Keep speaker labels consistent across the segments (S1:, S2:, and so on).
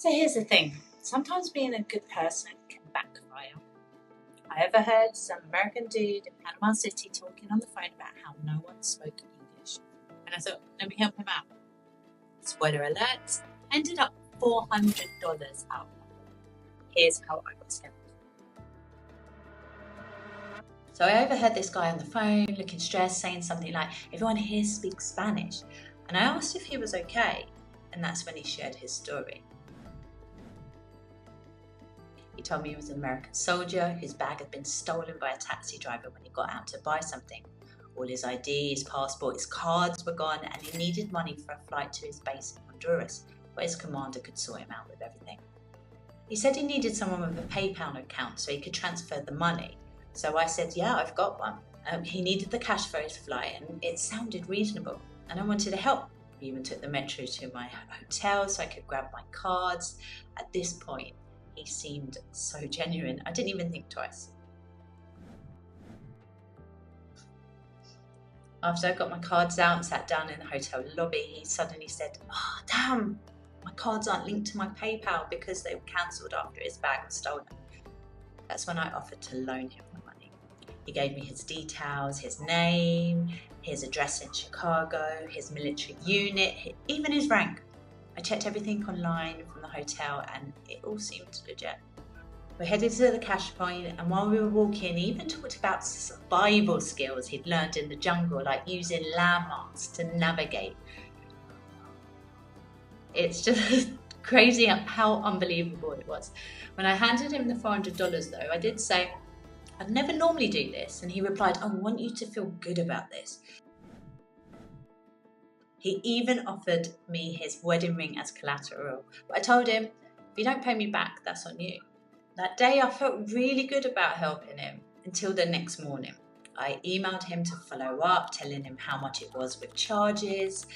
S1: So here's the thing, sometimes being a good person can backfire. I overheard some American dude in Panama City talking on the phone about how no one spoke English. And I thought, let me help him out. Spoiler alert, ended up $400 out. Here's how I got scammed. So I overheard this guy on the phone looking stressed, saying something like, everyone here speaks Spanish. And I asked if he was okay, and that's when he shared his story. He told me he was an American soldier whose bag had been stolen by a taxi driver when he got out to buy something. All his ID, his passport, his cards were gone, and he needed money for a flight to his base in Honduras, where his commander could sort him out with everything. He said he needed someone with a PayPal account so he could transfer the money. So I said, yeah, I've got one. He needed the cash for his flight, and it sounded reasonable, and I wanted to help. We even took the metro to my hotel so I could grab my cards. At this point, he seemed so genuine, I didn't even think twice. After I got my cards out and sat down in the hotel lobby, he suddenly said, oh, damn, my cards aren't linked to my PayPal because they were cancelled after his bag was stolen. That's when I offered to loan him the money. He gave me his details, his name, his address in Chicago, his military unit, even his rank. I checked everything online from the hotel and it all seemed legit. We headed to the cash point, and while we were walking, he even talked about survival skills he'd learned in the jungle, like using landmarks to navigate. It's just crazy how unbelievable it was. When I handed him the $400 though, I did say, I'd never normally do this, and he replied, I want you to feel good about this. He even offered me his wedding ring as collateral, but I told him, if you don't pay me back, that's on you. That day I felt really good about helping him until the next morning. I emailed him to follow up, telling him how much it was with charges,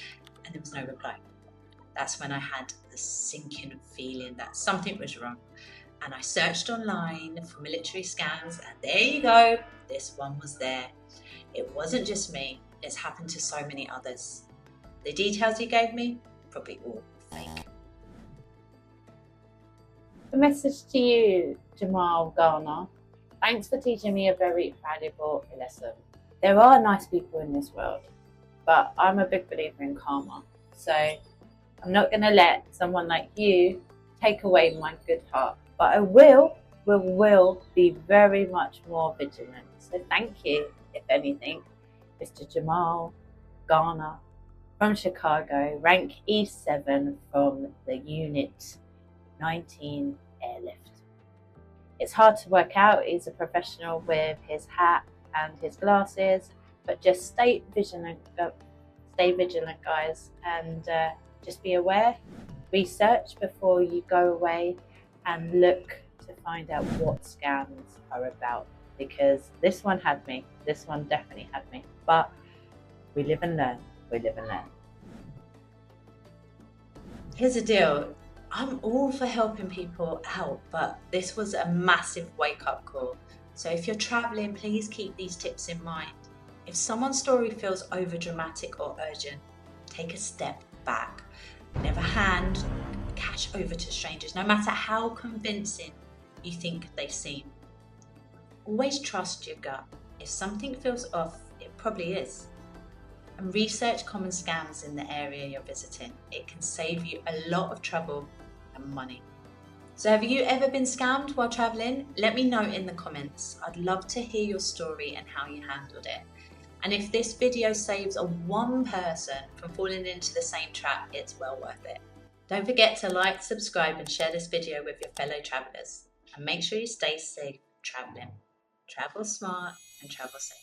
S1: and there was no reply. That's when I had the sinking feeling that something was wrong. And I searched online for military scams, and there you go, this one was there. It wasn't just me, it's happened to so many others. The details he gave me, probably all fake.
S2: A message to you, Jamal Garner. Thanks for teaching me a very valuable lesson. There are nice people in this world, but I'm a big believer in karma. So I'm not going to let someone like you take away my good heart. But I will be very much more vigilant. So thank you, if anything, Mr. Jamal Garner from Chicago, rank E7 from the Unit 19 Airlift. It's hard to work out. He's a professional with his hat and his glasses, but just stay vigilant, guys, and just be aware. Research before you go away and look to find out what scams are about, because this one had me. This one definitely had me. But we live and learn. We live and learn.
S1: Here's the deal. I'm all for helping people out, but this was a massive wake-up call. So if you're traveling, please keep these tips in mind. If someone's story feels over-dramatic or urgent, take a step back. Never hand cash over to strangers, no matter how convincing you think they seem. Always trust your gut. If something feels off, it probably is. And research common scams in the area you're visiting. It can save you a lot of trouble and money. So have you ever been scammed while traveling? Let me know in the comments. I'd love to hear your story and how you handled it. And if this video saves one person from falling into the same trap, it's well worth it. Don't forget to like, subscribe and share this video with your fellow travelers. And make sure you stay safe traveling. Travel smart and travel safe.